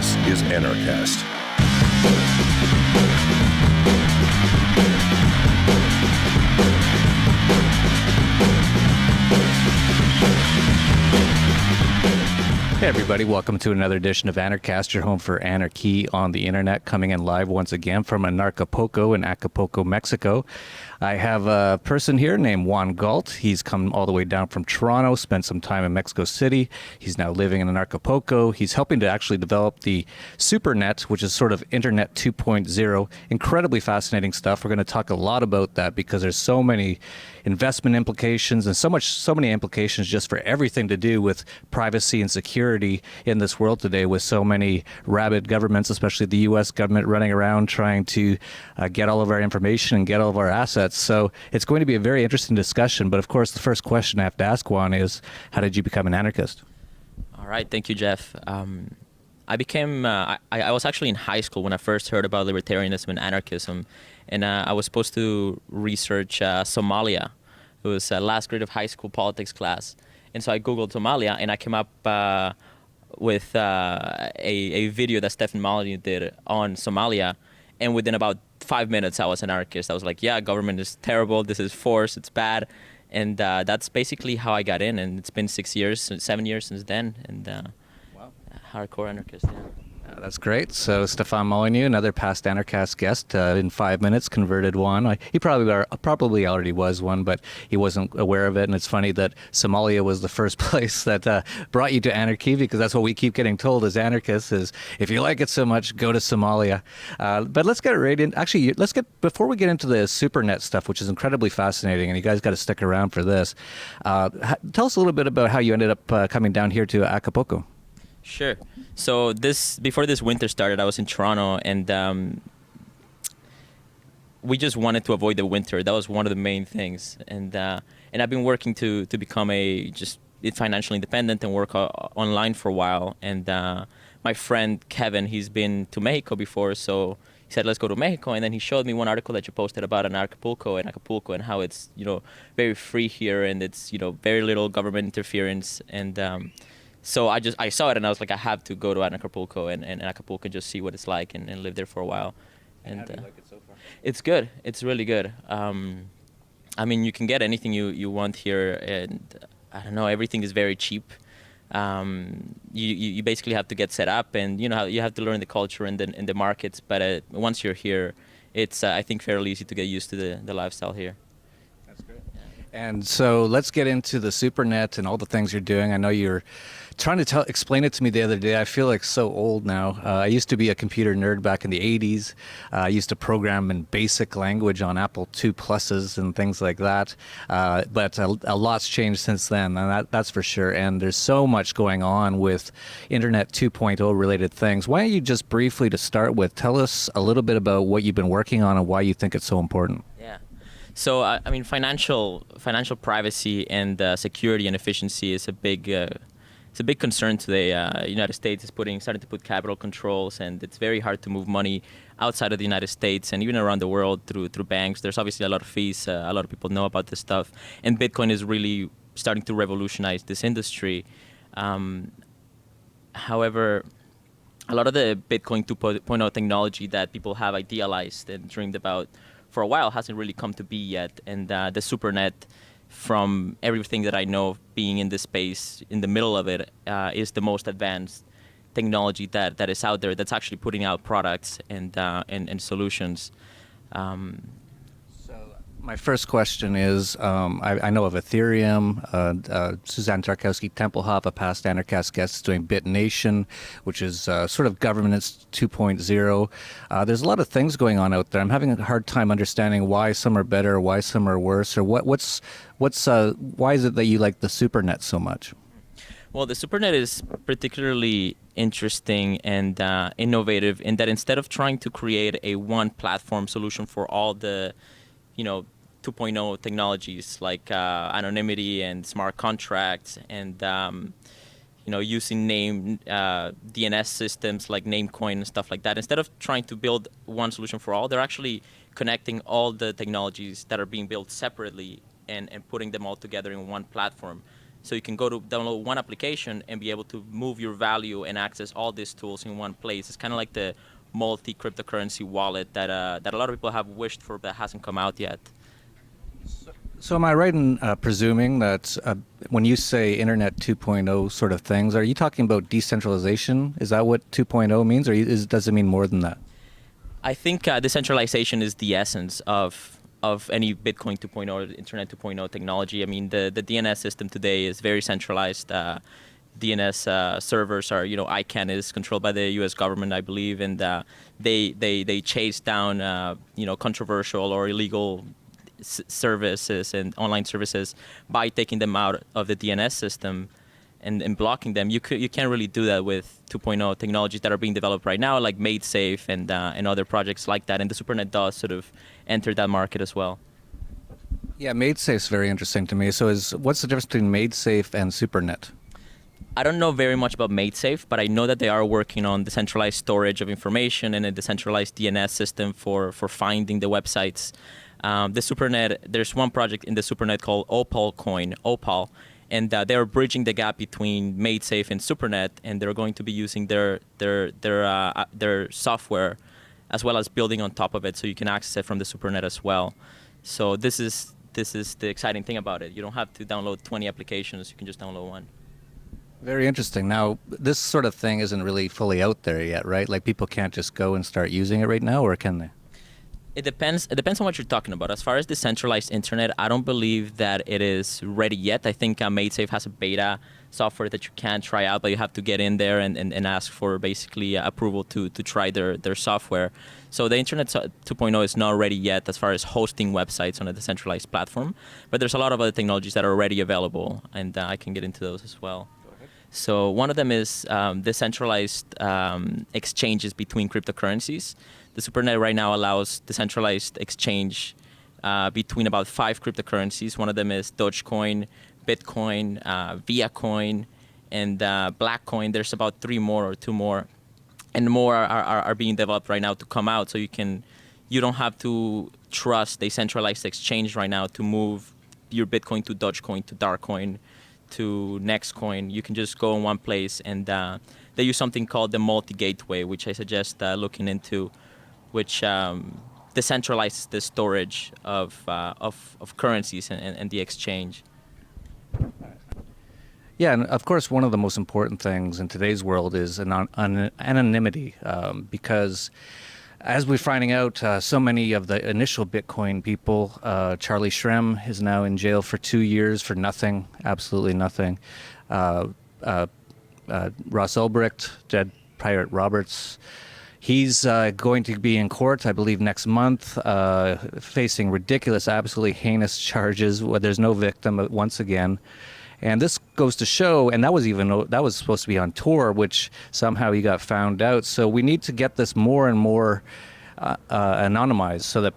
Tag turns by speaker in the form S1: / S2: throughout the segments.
S1: This is Anarchast.
S2: Hey everybody, welcome to another edition of Anarchast, your home for anarchy on the internet, coming in live once again from Anarchapulco in Acapulco, Mexico. I have a person here named Juan Galt. He's come all the way down from Toronto, spent some time in Mexico City. He's now living in Anarchapulco. He's helping to actually develop the Supernet, which is sort of Internet 2.0. Incredibly fascinating stuff. We're going to talk a lot about that because there's so many investment implications and so many implications just for everything to do with privacy and security in this world today, with so many rabid governments, especially the U.S. government, running around trying to get all of our information and get all of our assets. So it's going to be a very interesting discussion. But of course, the first question I have to ask Juan is, how did you become an anarchist?
S3: All right. Thank you, Jeff. I became, I was actually in high school when I first heard about libertarianism and anarchism. And I was supposed to research Somalia. It was last grade of high school politics class. And so I Googled Somalia, and I came up with a video that Stefan Molyneux did on Somalia. And within about 5 minutes, I was an anarchist. I was like, yeah, government is terrible. This is force. It's bad. And that's basically how I got in. And it's been 7 years since then. And
S2: Wow.
S3: Hardcore anarchist, yeah.
S2: That's great. So Stefan Moleneux, another past Anarchast guest, in 5 minutes converted one. He probably already was one, but he wasn't aware of it. And it's funny that Somalia was the first place that brought you to anarchy, because that's what we keep getting told as anarchists is, if you like it so much, go to Somalia. But let's get right in. Actually, before we get into the Supernet stuff, which is incredibly fascinating, and you guys got to stick around for this. Tell us a little bit about how you ended up coming down here to Acapulco.
S3: Sure. So before this winter started, I was in Toronto, and we just wanted to avoid the winter. That was one of the main things. And I've been working to become financially independent and work online for a while. And my friend Kevin, he's been to Mexico before, so he said, let's go to Mexico. And then he showed me one article that you posted about Anarchapulco and how it's, very free here, and it's, very little government interference. And so I saw it, and I was like, I have to go to Anarchapulco and Acapulco and just see what it's like and live there for a while.
S2: And how do you like it so far?
S3: It's good. It's really good. I mean, you can get anything you want here, and I don't know, everything is very cheap. You basically have to get set up, and you have to learn the culture and the markets. But once you're here, it's I think fairly easy to get used to the lifestyle here.
S2: That's great. And so let's get into the Supernet and all the things you're doing. I know you're trying to explain it to me the other day. I feel like so old now. I used to be a computer nerd back in the 80s. I used to program in BASIC language on Apple II Pluses and things like that. But a lot's changed since then, and that's for sure. And there's so much going on with Internet 2.0 related things. Why don't you just briefly, to start with, tell us a little bit about what you've been working on and why you think it's so important?
S3: Yeah. So, I mean, financial privacy and security and efficiency is a big concern today. United States is starting to put capital controls, and it's very hard to move money outside of the United States and even around the world through banks. There's obviously a lot of fees. A lot of people know about this stuff, and Bitcoin is really starting to revolutionize this industry. However, a lot of the Bitcoin 2.0 technology that people have idealized and dreamed about for a while hasn't really come to be yet. And the Supernet, from everything that I know, being in this space, in the middle of it, is the most advanced technology that is out there that's actually putting out products and solutions.
S2: My first question is, I know of Ethereum, Suzanne Tarkowski Tempelhoff, a past Anarchast guest, is doing BitNation, which is sort of governance 2.0. There's a lot of things going on out there. I'm having a hard time understanding why some are better, why some are worse, or why is it that you like the Supernet so much?
S3: Well, the Supernet is particularly interesting and innovative in that instead of trying to create a one platform solution for all the 2.0 technologies like anonymity and smart contracts and using name DNS systems like Namecoin and stuff like that. Instead of trying to build one solution for all, they're actually connecting all the technologies that are being built separately and putting them all together in one platform. So you can go to download one application and be able to move your value and access all these tools in one place. It's kind of like the multi-cryptocurrency wallet that a lot of people have wished for but hasn't come out yet.
S2: So am I right in presuming that when you say Internet 2.0 sort of things, are you talking about decentralization? Is that what 2.0 means, or does it mean more than that?
S3: I think decentralization is the essence of any Bitcoin 2.0 or Internet 2.0 technology. I mean, the DNS system today is very centralized. DNS servers are, ICANN is controlled by the U.S. government, I believe, and they chase down, controversial or illegal services and online services by taking them out of the DNS system and blocking them. You can't really do that with 2.0 technologies that are being developed right now, like MaidSafe and other projects like that. And the Supernet does sort of enter that market as well.
S2: Yeah, MaidSafe's very interesting to me. So what's the difference between MaidSafe and Supernet?
S3: I don't know very much about MaidSafe, but I know that they are working on decentralized storage of information and a decentralized DNS system for finding the websites. The Supernet, there's one project in the Supernet called Opal, and they're bridging the gap between MaidSafe and Supernet, and they're going to be using their software as well as building on top of it, so you can access it from the Supernet as well. So this is the exciting thing about it. You don't have to download 20 applications; you can just download one.
S2: Very interesting. Now, this sort of thing isn't really fully out there yet, right? Like people can't just go and start using it right now, or can they?
S3: It depends on what you're talking about. As far as decentralized internet, I don't believe that it is ready yet. I think MaidSafe has a beta software that you can try out, but you have to get in there and ask for basically approval to try their software. So the Internet 2.0 is not ready yet as far as hosting websites on a decentralized platform, but there's a lot of other technologies that are already available, and I can get into those as well. So one of them is decentralized exchanges between cryptocurrencies. The Supernet right now allows decentralized exchange between about 5 cryptocurrencies. One of them is Dogecoin, Bitcoin, Viacoin, and Blackcoin. There's about 3 more or 2 more, and more are being developed right now to come out. So you don't have to trust a centralized exchange right now to move your Bitcoin to Dogecoin to Darkcoin to Nextcoin. You can just go in one place, and they use something called the multi-gateway, which I suggest looking into, which decentralizes the storage of currencies and the exchange.
S2: Yeah, and of course, one of the most important things in today's world is anonymity, because as we're finding out, so many of the initial Bitcoin people, Charlie Shrem is now in jail for 2 years for nothing, absolutely nothing. Ross Ulbricht, dead Pirate Roberts, he's going to be in court, I believe, next month, facing ridiculous, absolutely heinous charges where there's no victim once again. And this goes to show, and that was supposed to be on tour, which somehow he got found out. So we need to get this more and more anonymized, so that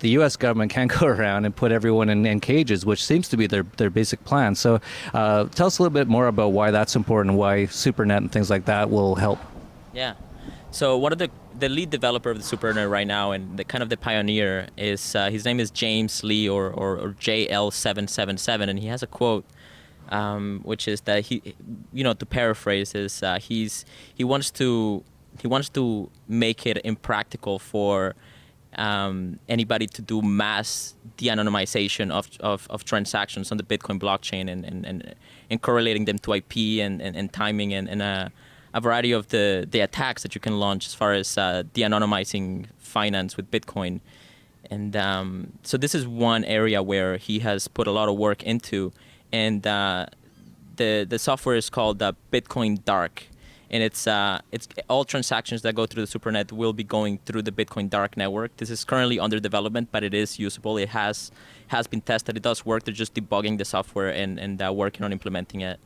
S2: the U.S. government can go around and put everyone in cages, which seems to be their basic plan. So tell us a little bit more about why that's important, why Supernet and things like that will help.
S3: Yeah. So one of the lead developer of the Supernet right now, and the pioneer, is his name is James Lee or JL777, and he has a quote. Which is that he, to paraphrase, is he wants to make it impractical for anybody to do mass de-anonymization of transactions on the Bitcoin blockchain and correlating them to IP and timing and a variety of the attacks that you can launch as far as de-anonymizing finance with Bitcoin. And so this is one area where he has put a lot of work into. And the software is called BitcoinDark, and it's all transactions that go through the Supernet will be going through the BitcoinDark network. This is currently under development, but it is usable. It has been tested. It does work. They're just debugging the software and working on implementing it.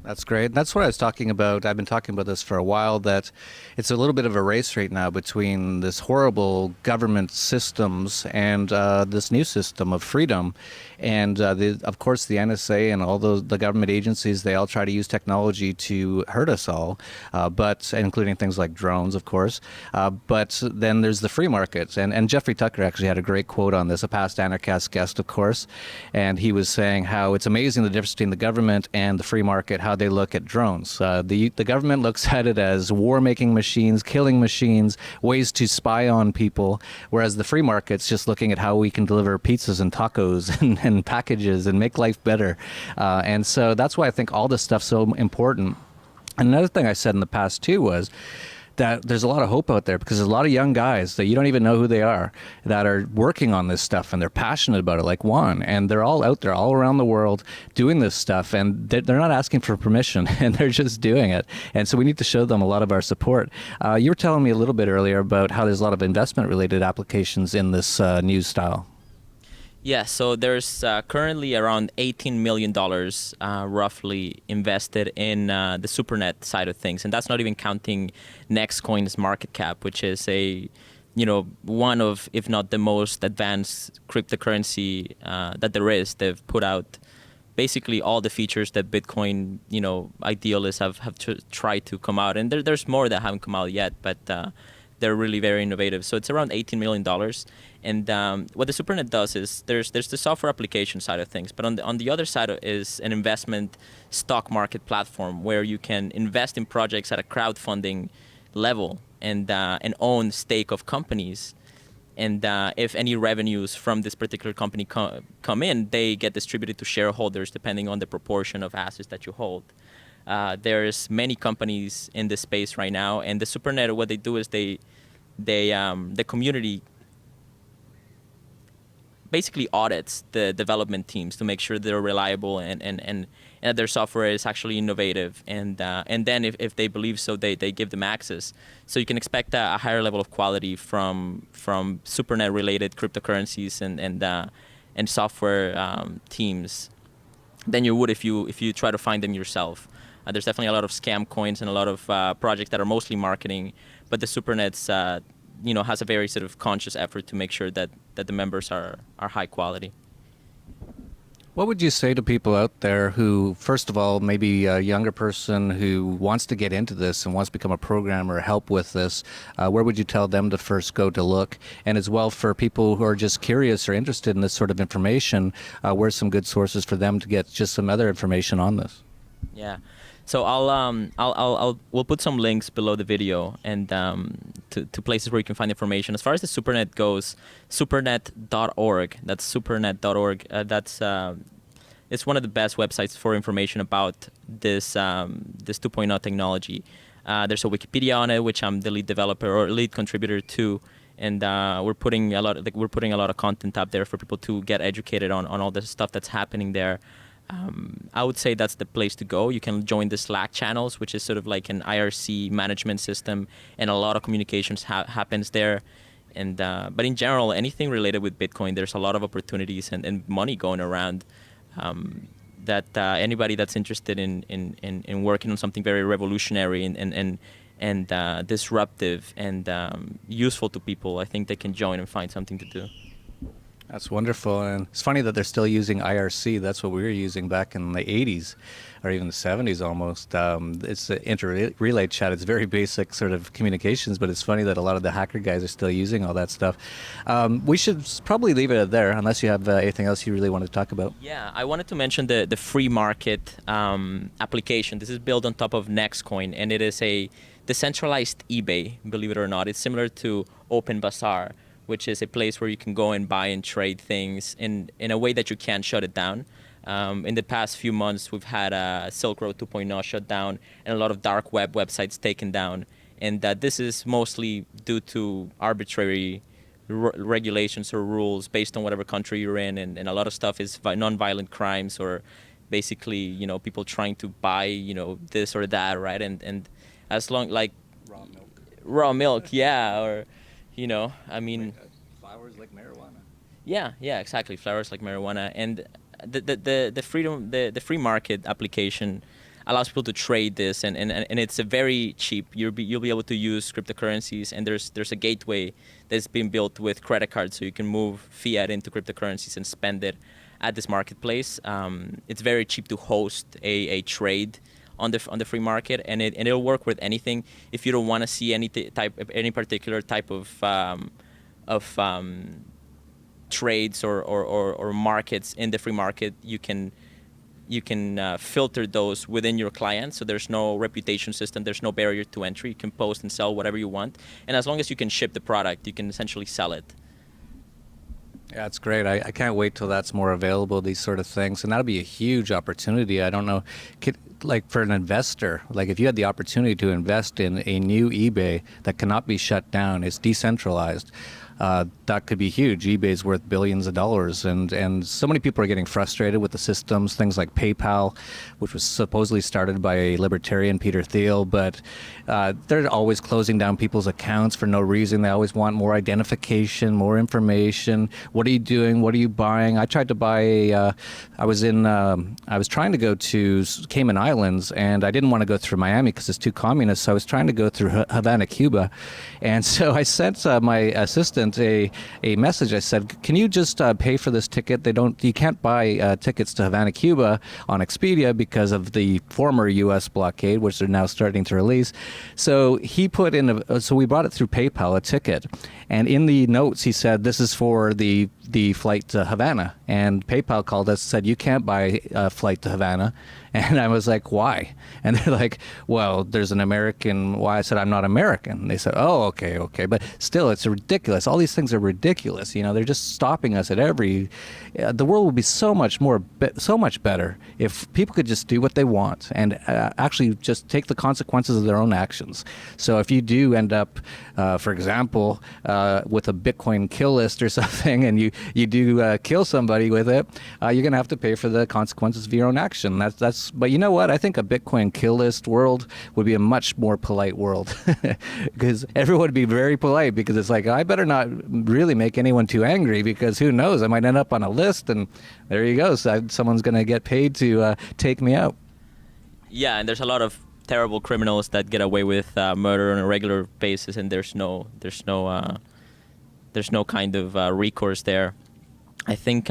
S2: That's great. That's what I was talking about. I've been talking about this for a while, that it's a little bit of a race right now between this horrible government systems and this new system of freedom. And of course, the NSA and all the government agencies, they all try to use technology to hurt us all, but including things like drones, of course. But then there's the free markets. And Jeffrey Tucker actually had a great quote on this, a past Anarchast guest, of course. And he was saying how it's amazing the difference between the government and the free market, how they look at drones. The government looks at it as war-making machines, killing machines, ways to spy on people, whereas the free market's just looking at how we can deliver pizzas and tacos and packages and make life better. And so that's why I think all this stuff's so important. And another thing I said in the past too was that there's a lot of hope out there, because there's a lot of young guys that you don't even know who they are that are working on this stuff, and they're passionate about it, like Juan, and they're all out there all around the world doing this stuff, and they're not asking for permission and they're just doing it. And so we need to show them a lot of our support. You were telling me a little bit earlier about how there's a lot of investment related applications in this new style.
S3: Yeah, so there's currently around $18 million roughly invested in the Supernet side of things. And that's not even counting Nextcoin's market cap, which is one of, if not the most advanced cryptocurrency that there is. They've put out basically all the features that Bitcoin, idealists have tried to come out. And there's more that haven't come out yet, but they're really very innovative. So it's around $18 million. And what the Supernet does is there's the software application side of things, but on the other side is an investment stock market platform where you can invest in projects at a crowdfunding level and own stake of companies. And if any revenues from this particular company come in, they get distributed to shareholders depending on the proportion of assets that you hold. There's many companies in this space right now, and the Supernet, what they do is the community basically audits the development teams to make sure they're reliable and their software is actually innovative. And then if they believe so, they give them access. So you can expect a higher level of quality from Supernet-related cryptocurrencies and software teams than you would if you try to find them yourself. There's definitely a lot of scam coins and a lot of projects that are mostly marketing, but the Supernet's has a very sort of conscious effort to make sure that the members are high quality.
S2: What would you say to people out there who, first of all, maybe a younger person who wants to get into this and wants to become a programmer or help with this, where would you tell them to first go to look? And as well, for people who are just curious or interested in this sort of information, where's some good sources for them to get just some other information on this?
S3: Yeah. So we'll put some links below the video and to places where you can find information. As far as the Supernet goes, supernet.org. That's supernet.org. It's one of the best websites for information about this 2.0 technology. There's a Wikipedia on it, which I'm the lead developer or lead contributor to, and we're putting a lot of content up there for people to get educated on all the stuff that's happening there. I would say that's the place to go. You can join the Slack channels, which is sort of like an IRC management system, and a lot of communications happens there. And but in general, anything related with Bitcoin, there's a lot of opportunities and money going around. That anybody that's interested in working on something very revolutionary and disruptive and useful to people, I think they can join and find something to do.
S2: That's wonderful. And it's funny that they're still using IRC. That's what we were using back in the 80s or even the 70s almost. It's an inter-relay chat. It's very basic sort of communications, but it's funny that a lot of the hacker guys are still using all that stuff. We should probably leave it there unless you have anything else you really want to talk about.
S3: Yeah, I wanted to mention the free market application. This is built on top of Nextcoin, and it is a decentralized eBay, believe it or not. It's similar to Open Bazaar, which is a place where you can go and buy and trade things in a way that you can't shut it down. In the past few months, we've had Silk Road 2.0 shut down and a lot of dark web websites taken down. And this is mostly due to arbitrary regulations or rules based on whatever country you're in. And a lot of stuff is non-violent crimes or basically, people trying to buy, this or that, right? And as long, like... Raw milk, yeah, or...
S2: flowers like marijuana.
S3: Yeah, exactly. Flowers like marijuana, and the free market application allows people to trade this, and it's a very cheap. You'll be able to use cryptocurrencies, and there's a gateway that's been built with credit cards, so you can move fiat into cryptocurrencies and spend it at this marketplace. It's very cheap to host a trade on the free market, and it'll work with anything. If you don't want to see any particular type of trades or markets in the free market, you can filter those within your client. So there's no reputation system, there's no barrier to entry. You can post and sell whatever you want, and as long as you can ship the product, you can essentially sell it.
S2: Yeah, it's great. I can't wait till that's more available, these sort of things. And that'll be a huge opportunity. I don't know, like for an investor, like if you had the opportunity to invest in a new eBay that cannot be shut down, it's decentralized. That could be huge. eBay's worth billions of dollars, and so many people are getting frustrated with the systems, things like PayPal, which was supposedly started by a libertarian, Peter Thiel, but they're always closing down people's accounts for no reason. They always want more identification, more information. What are you doing? What are you buying? I tried to buy I was trying to go to Cayman Islands, and I didn't want to go through Miami because it's too communist, so I was trying to go through Havana, Cuba, and so I sent my assistant a message. I said, can you just pay for this ticket? You can't buy tickets to Havana, Cuba on Expedia because of the former U.S. blockade, which they're now starting to release. So he put in, so we bought it through PayPal, a ticket. And in the notes, he said, this is for the flight to Havana. And PayPal called us, said, you can't buy a flight to Havana. And I was like, why? And they're like, well, there's an American. Why? I said, I'm not American. And they said, oh, okay. But still, it's ridiculous. All these things are ridiculous. You know, they're just stopping us at every. The world would be so much better if people could just do what they want and actually just take the consequences of their own actions. So if you do end up, for example, with a Bitcoin kill list or something, and you do kill somebody with it, you're going to have to pay for the consequences of your own action. But you know what? I think a Bitcoin kill list world would be a much more polite world because everyone would be very polite, because it's like, I better not really make anyone too angry, because who knows? I might end up on a list, and there you go. So someone's going to get paid to take me out. Yeah,
S3: and there's a lot of terrible criminals that get away with murder on a regular basis, and there's no kind of recourse there. I think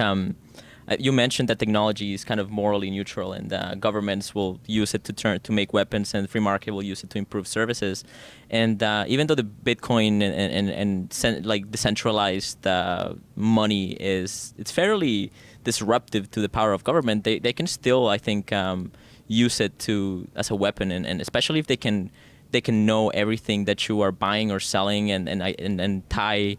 S3: you mentioned that technology is kind of morally neutral, and governments will use it to make weapons, and the free market will use it to improve services. And even though the Bitcoin and like decentralized money it's fairly disruptive to the power of government, they can still, I think, use it as a weapon, and especially if they can know everything that you are buying or selling, and tie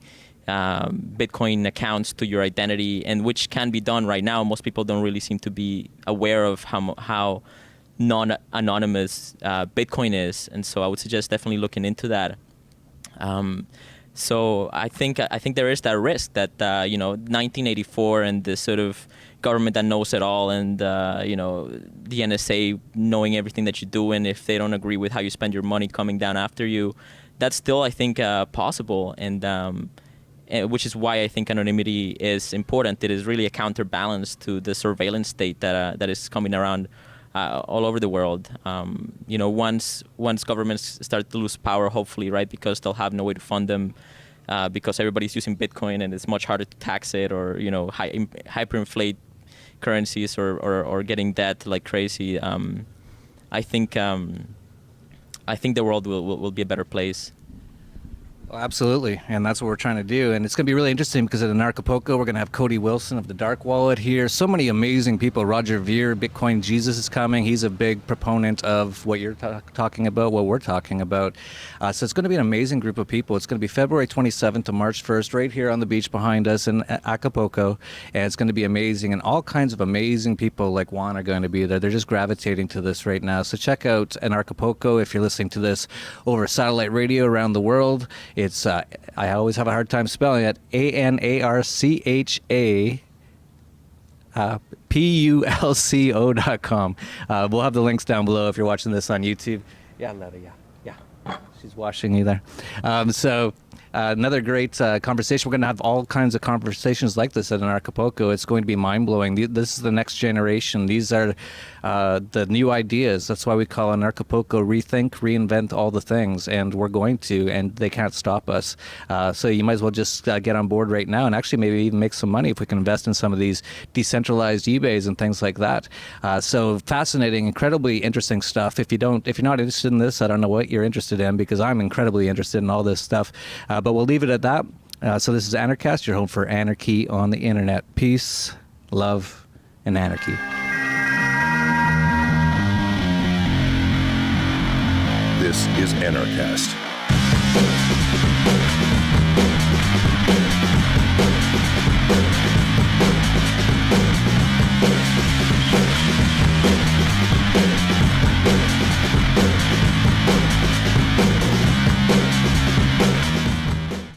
S3: Bitcoin accounts to your identity, and which can be done right now. Most people don't really seem to be aware of how non-anonymous Bitcoin is, and so I would suggest definitely looking into that. So I think there is that risk that 1984 and the sort of government that knows it all, and the NSA knowing everything that you do, and if they don't agree with how you spend your money, coming down after you, that's still, I think, possible, and which is why I think anonymity is important. It is really a counterbalance to the surveillance state that is coming around all over the world. Once governments start to lose power, hopefully, right, because they'll have no way to fund them, because everybody's using Bitcoin and it's much harder to tax it, or hyperinflate currencies, or getting debt like crazy. I think the world will be a better place.
S2: Well, absolutely, and that's what we're trying to do. And it's going to be really interesting because at Anarchapulco, we're going to have Cody Wilson of the Dark Wallet here. So many amazing people. Roger Veer, Bitcoin Jesus, is coming. He's a big proponent of what you're talking about, what we're talking about. So it's going to be an amazing group of people. It's going to be February 27th to March 1st, right here on the beach behind us in Acapulco. And it's going to be amazing. And all kinds of amazing people like Juan are going to be there. They're just gravitating to this right now. So check out Anarchapulco if you're listening to this over satellite radio around the world. It's I always have a hard time spelling it. ANARCHAPULCO.com. We'll have the links down below if you're watching this on YouTube. Yeah, Letta, yeah. She's watching you there. Another great conversation. We're going to have all kinds of conversations like this at Anarchapulco. It's going to be mind-blowing. This is the next generation. These are the new ideas. That's why we call Anarchapulco Rethink, Reinvent All the Things. And we're going to, and they can't stop us. So you might as well just get on board right now and actually maybe even make some money if we can invest in some of these decentralized eBays and things like that. So fascinating, incredibly interesting stuff. If you're not interested in this, I don't know what you're interested in, because I'm incredibly interested in all this stuff. But we'll leave it at that. So this is Anarchast, your home for anarchy on the internet. Peace, love, and anarchy.
S1: This is Anarchast.